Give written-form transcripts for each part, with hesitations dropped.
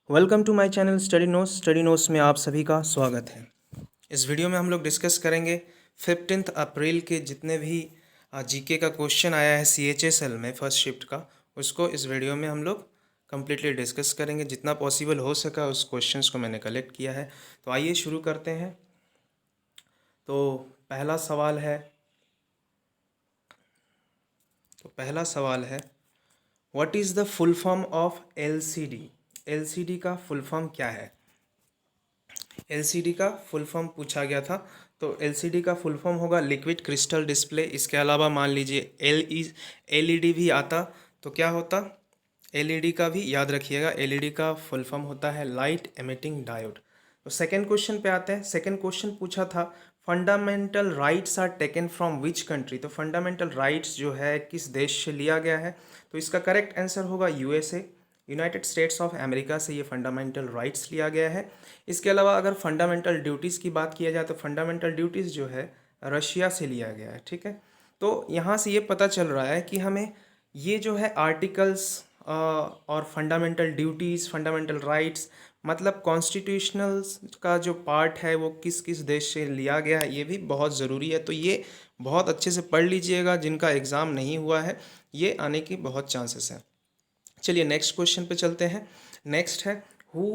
Welcome to my channel study notes में आप सभी का स्वागत है। इस वीडियो में हम लोग डिस्कस करेंगे 15 अप्रैल के जितने भी जीके का क्वेश्चन आया है CHSL में फर्स्ट शिफ्ट का, उसको इस वीडियो में हम लोग कम्प्लीटली डिस्कस करेंगे। जितना पॉसिबल हो सका उस क्वेश्चंस को मैंने कलेक्ट किया है। तो आइए शुरू करते हैं। तो पहला सवाल है what is the full form of LCD। LCD का फुल फॉर्म क्या है? LCD का फुल फॉर्म पूछा गया था। तो LCD का फुल फॉर्म होगा लिक्विड क्रिस्टल डिस्प्ले। इसके अलावा मान लीजिए LED भी आता तो क्या होता? LED का भी याद रखिएगा, LED का फुल फॉर्म होता है लाइट एमिटिंग डायोड। तो सेकेंड क्वेश्चन पे आते हैं। सेकेंड क्वेश्चन पूछा था fundamental rights are taken from which country. तो फंडामेंटल राइट्स जो है किस देश से लिया गया है? तो इसका करेक्ट आंसर होगा USA, United states of America से ये फंडामेंटल राइट्स लिया गया है। इसके अलावा अगर फंडामेंटल ड्यूटीज़ की बात किया जाए तो फंडामेंटल ड्यूटीज़ जो है रशिया से लिया गया है। ठीक है, तो यहाँ से ये पता चल रहा है कि हमें ये जो है आर्टिकल्स और फंडामेंटल ड्यूटीज़, फंडामेंटल राइट्स, मतलब कॉन्स्टिट्यूशनल का जो पार्ट है वो किस किस देश से लिया गया है, ये भी बहुत ज़रूरी है। तो ये बहुत अच्छे से पढ़ लीजिएगा। जिनका एग्ज़ाम नहीं हुआ है ये आने की बहुत चांसेस हैं। चलिए नेक्स्ट क्वेश्चन पे चलते हैं। नेक्स्ट है who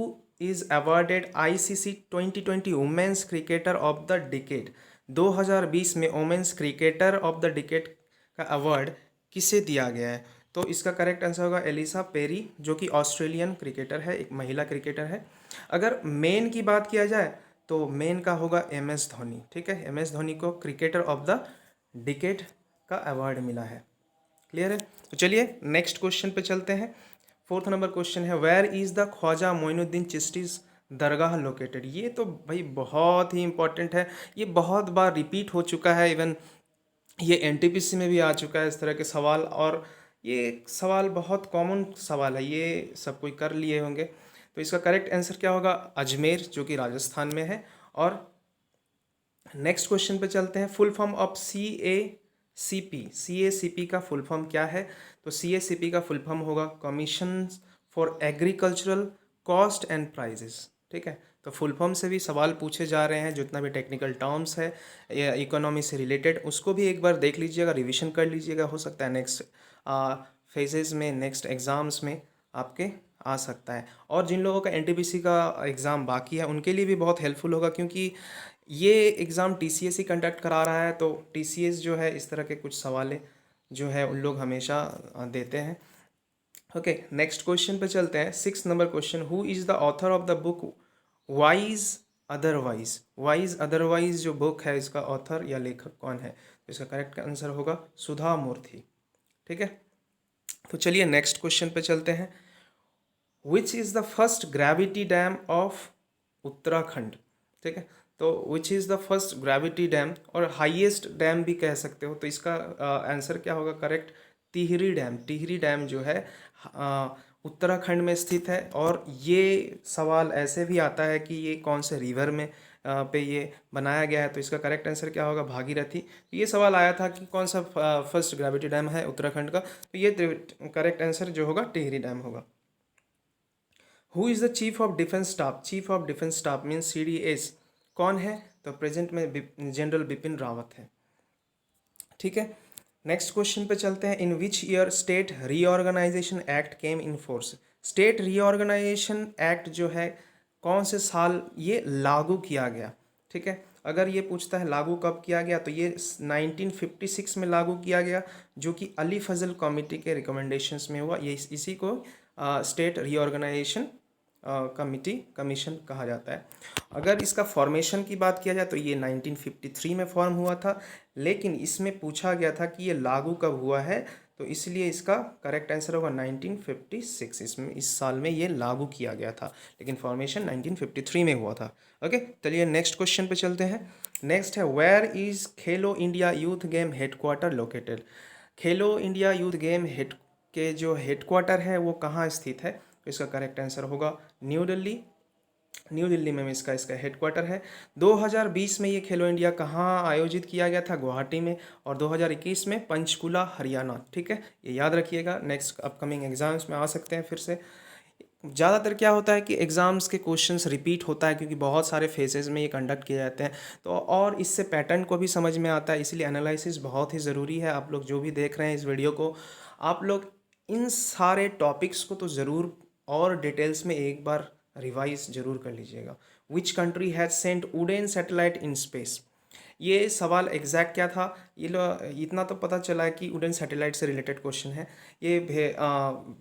is awarded ICC 2020 women's cricketer of the decade. 2020 में women's cricketer of the decade का अवार्ड किसे दिया गया है? तो इसका करेक्ट आंसर होगा एलिसा पेरी, जो कि ऑस्ट्रेलियन क्रिकेटर है, एक महिला क्रिकेटर है। अगर मेन की बात किया जाए तो मेन का होगा MS धोनी। ठीक है, MS धोनी को क्रिकेटर ऑफ द डिकेड का अवार्ड मिला है। क्लियर है? तो चलिए नेक्स्ट क्वेश्चन पे चलते हैं। फोर्थ नंबर क्वेश्चन है where is the Khwaja Moinuddin Chishti's dargah located. ये तो भाई बहुत ही इंपॉर्टेंट है, ये बहुत बार रिपीट हो चुका है। इवन ये NTPC में भी आ चुका है इस तरह के सवाल, और ये सवाल बहुत कॉमन सवाल है, ये सब कोई कर लिए होंगे। तो इसका करेक्ट आंसर क्या होगा? अजमेर, जो कि राजस्थान में है। और नेक्स्ट क्वेश्चन पे चलते हैं। फुल फॉर्म ऑफ CACP का फुल फॉर्म क्या है? तो CACP का फुल फॉर्म होगा commission for agricultural cost and prices. ठीक है, तो फुल फॉर्म से भी सवाल पूछे जा रहे हैं। जितना भी टेक्निकल टर्म्स है या इकोनॉमी से रिलेटेड उसको भी एक बार देख लीजिएगा, रिविजन कर लीजिएगा। हो सकता है नेक्स्ट फेजेस में, नेक्स्ट एग्ज़ाम्स में आपके आ सकता है। और जिन लोगों का NTPC का एग्ज़ाम बाकी है उनके लिए भी बहुत हेल्पफुल होगा, क्योंकि ये एग्ज़ाम TCS ही कंडक्ट करा रहा है। तो TCS जो है इस तरह के कुछ सवाल जो है उन लोग हमेशा देते हैं। ओके, नेक्स्ट क्वेश्चन पे चलते हैं। 6 number question who is the author of the book wise otherwise. Wise otherwise जो बुक है इसका ऑथर या लेखक कौन है? तो इसका करेक्ट आंसर होगा सुधा मूर्ति। ठीक है, तो चलिए नेक्स्ट क्वेश्चन पे चलते हैं। Which is the first gravity dam of Uttarakhand. ठीक है, तो which is the first gravity dam और हाईएस्ट डैम भी कह सकते हो। तो इसका आंसर क्या होगा correct? Tehri dam. Tehri dam जो है उत्तराखंड में स्थित है। और ये सवाल ऐसे भी आता है कि ये कौन से रिवर में पे ये बनाया गया है। तो इसका करेक्ट आंसर क्या होगा? भागीरथी। तो ये सवाल आया था कि कौन सा फर्स्ट ग्रेविटी डैम है उत्तराखंड का। तो ये करेक्ट आंसर जो होगा टिहरी डैम होगा। Who is the chief of defence staff. Chief of defence staff means CDS कौन है? तो प्रेजेंट में जनरल बिपिन रावत है। ठीक है, नेक्स्ट क्वेश्चन पे चलते हैं। In which year state reorganisation act came in force. State reorganisation act जो है कौन से साल ये लागू किया गया? ठीक है, अगर ये पूछता है लागू कब किया गया तो ये 1956 में लागू किया गया, जो कि अली फजल कमेटी के रिकमेंडेशंस में हुआ। ये इसी को स्टेट रीऑर्गेनाइजेशन कमीशन कहा जाता है। अगर इसका फॉर्मेशन की बात किया जाए तो ये 1953 में फॉर्म हुआ था, लेकिन इसमें पूछा गया था कि ये लागू कब हुआ है, तो इसलिए इसका करेक्ट आंसर होगा 1956। इसमें इस साल में ये लागू किया गया था, लेकिन फॉर्मेशन 1953 में हुआ था। ओके, चलिए नेक्स्ट क्वेश्चन पे चलते हैं। नेक्स्ट है where is Khelo India youth game headquarter located. Khelo India youth game के जो हेडक्वार्टर है वो कहाँ स्थित है? तो इसका करेक्ट आंसर होगा न्यू दिल्ली। न्यू दिल्ली में इसका हेडक्वार्टर है। 2020 में ये खेलो इंडिया कहाँ आयोजित किया गया था? गुवाहाटी में। और 2021 में पंचकुला हरियाणा। ठीक है, ये याद रखिएगा, नेक्स्ट अपकमिंग एग्जाम्स में आ सकते हैं फिर से। ज़्यादातर क्या होता है कि एग्ज़ाम्स के क्वेश्चंस रिपीट होता है, क्योंकि बहुत सारे फेजेस में ये कंडक्ट किए जाते हैं। तो और इससे पैटर्न को भी समझ में आता है, इसलिए एनालिसिस बहुत ही ज़रूरी है। आप लोग जो भी देख रहे हैं इस वीडियो को, आप लोग इन सारे टॉपिक्स को तो ज़रूर और डिटेल्स में एक बार रिवाइज ज़रूर कर लीजिएगा। Which country has sent wooden satellite in space? ये सवाल एग्जैक्ट क्या था, ये लो, इतना तो पता चला है कि उड़न सैटेलाइट से रिलेटेड क्वेश्चन है। ये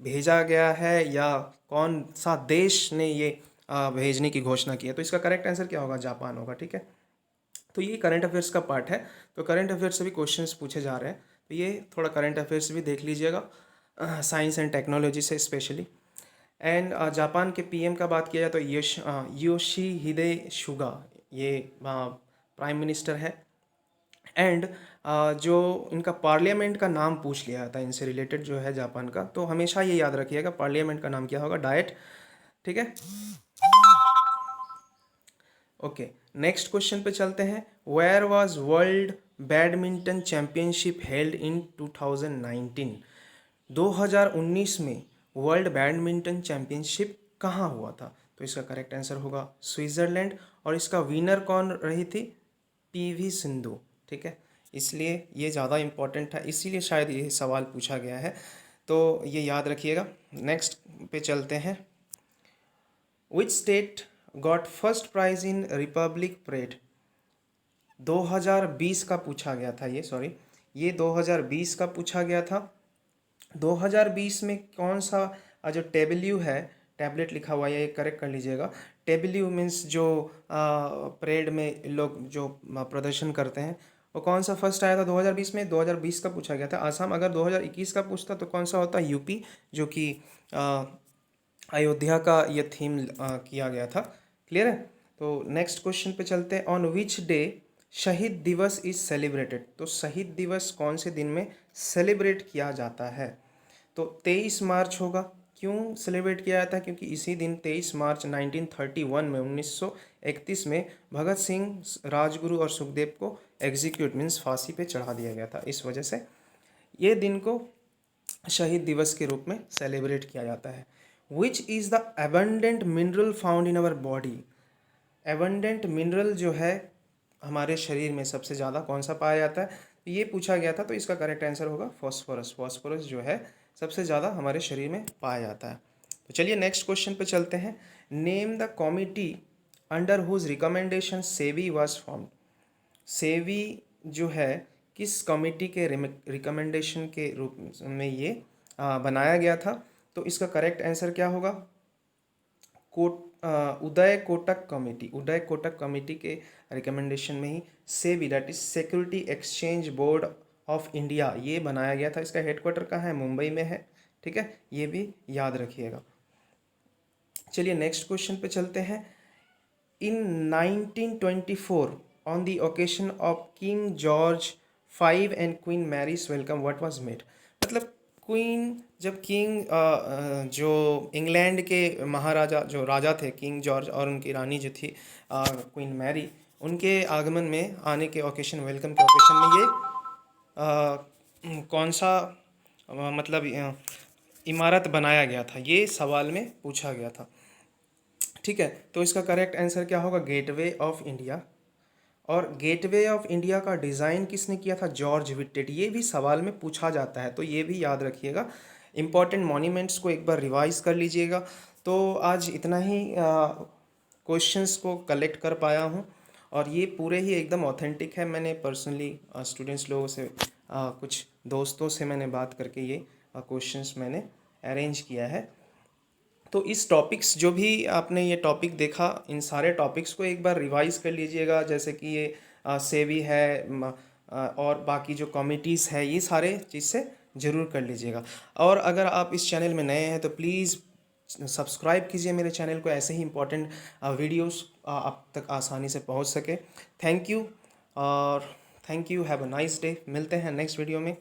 भेजा गया है, या कौन सा देश ने ये भेजने की घोषणा की है? तो इसका करेक्ट आंसर क्या होगा? जापान होगा। ठीक है, तो ये करंट अफेयर्स का पार्ट है। तो करंट अफेयर्स से भी क्वेश्चंस पूछे जा रहे हैं, तो ये थोड़ा करंट अफेयर्स भी देख लीजिएगा, साइंस एंड टेक्नोलॉजी से स्पेशली। एंड जापान के पीएम का बात किया जाए तो योशीहिदे सुगा, ये प्राइम मिनिस्टर है। एंड जो इनका पार्लियामेंट का नाम पूछ लिया था इनसे रिलेटेड जो है जापान का, तो हमेशा ये याद रखिएगा पार्लियामेंट का नाम क्या होगा? डाइट। ठीक है, ओके, नेक्स्ट क्वेश्चन पे चलते हैं। Where was world badminton championship held in 2019? 2019 में वर्ल्ड बैडमिंटन चैंपियनशिप कहाँ हुआ था? तो इसका करेक्ट आंसर होगा स्विट्ज़रलैंड। और इसका विनर कौन रही थी? पीवी सिंधु। ठीक है, इसलिए ये ज़्यादा इम्पोर्टेंट था, इसीलिए शायद ये सवाल पूछा गया है, तो ये याद रखिएगा। नेक्स्ट पे चलते हैं। Which state got first prize in republic parade? 2020 का पूछा गया था ये, सॉरी, ये 2020 का पूछा गया था। 2020 में कौन सा जो टेबल्यू है, टैबलेट लिखा हुआ है, ये करेक्ट कर लीजिएगा। टेबल्यू मीन्स जो परेड में लोग जो प्रदर्शन करते हैं, वो कौन सा फर्स्ट आया था 2020 में? 2020 का पूछा गया था। आसाम अगर 2021 का पूछता तो कौन सा होता? यूपी, जो कि अयोध्या का ये थीम किया गया था। क्लियर है? तो नेक्स्ट क्वेश्चन पे चलते हैं। ऑन विच डे शहीद दिवस इज सेलिब्रेटेड? तो शहीद दिवस कौन से दिन में सेलिब्रेट किया जाता है? तो 23 मार्च होगा। क्यों सेलिब्रेट किया जाता है? क्योंकि इसी दिन 23 मार्च 1931 में 1931 में भगत सिंह, राजगुरु और सुखदेव को एग्जीक्यूट मीन्स फांसी पे चढ़ा दिया गया था। इस वजह से ये दिन को शहीद दिवस के रूप में सेलिब्रेट किया जाता है। Which is the abundant mineral found in our body? Abundant mineral जो है हमारे शरीर में सबसे ज़्यादा कौन सा पाया जाता है? तो ये पूछा गया था, तो इसका करेक्ट आंसर होगा फॉस्फोरस। फॉस्फोरस जो है सबसे ज़्यादा हमारे शरीर में पाया जाता है। तो चलिए नेक्स्ट क्वेश्चन पे चलते हैं। Name the committee under whose recommendation SEBI was formed? SEBI जो है किस कमेटी के रिकमेंडेशन के रूप में ये बनाया गया था? तो इसका करेक्ट आंसर क्या होगा? उदय कोटक कमेटी। उदय कोटक कमेटी के रिकमेंडेशन में ही SEBI, that is security exchange board of India, ये बनाया गया था। इसका हेडक्वार्टर कहाँ है? मुंबई में है। ठीक है, ये भी याद रखिएगा। चलिए नेक्स्ट क्वेश्चन पे चलते हैं। इन 1924 on the occasion of King George V and Queen Mary's welcome what was made? मतलब क्वीन, जब किंग जो इंग्लैंड के महाराजा जो राजा थे किंग जॉर्ज, और उनकी रानी जो थी क्वीन मैरी, उनके आगमन में आने के ओकेशन, वेलकम के ओकेशन में ये कौन सा मतलब इमारत बनाया गया था? ये सवाल में पूछा गया था। ठीक है, तो इसका करेक्ट आंसर क्या होगा? Gateway of India. और गेटवे ऑफ इंडिया का डिज़ाइन किसने किया था? George Wittet. ये भी सवाल में पूछा जाता है, तो ये भी याद रखिएगा। इम्पॉर्टेंट मॉन्यूमेंट्स को एक बार रिवाइज कर लीजिएगा। तो आज इतना ही क्वेश्चंस को कलेक्ट कर पाया हूँ, और ये पूरे ही एकदम ऑथेंटिक है। मैंने पर्सनली स्टूडेंट्स लोगों से कुछ दोस्तों से मैंने बात करके ये क्वेश्चंस मैंने अरेंज किया है। तो इस टॉपिक्स जो भी आपने ये टॉपिक देखा, इन सारे टॉपिक्स को एक बार रिवाइज कर लीजिएगा। जैसे कि ये सेवी है, और बाकी जो कमिटीज़ है, ये सारे चीज़ से ज़रूर कर लीजिएगा। और अगर आप इस चैनल में नए हैं तो प्लीज़ सब्सक्राइब कीजिए मेरे चैनल को, ऐसे ही इम्पोर्टेंट वीडियोस आप तक आसानी से पहुंच सके। थैंक यू, और thank you, have a nice day. मिलते हैं नेक्स्ट वीडियो में।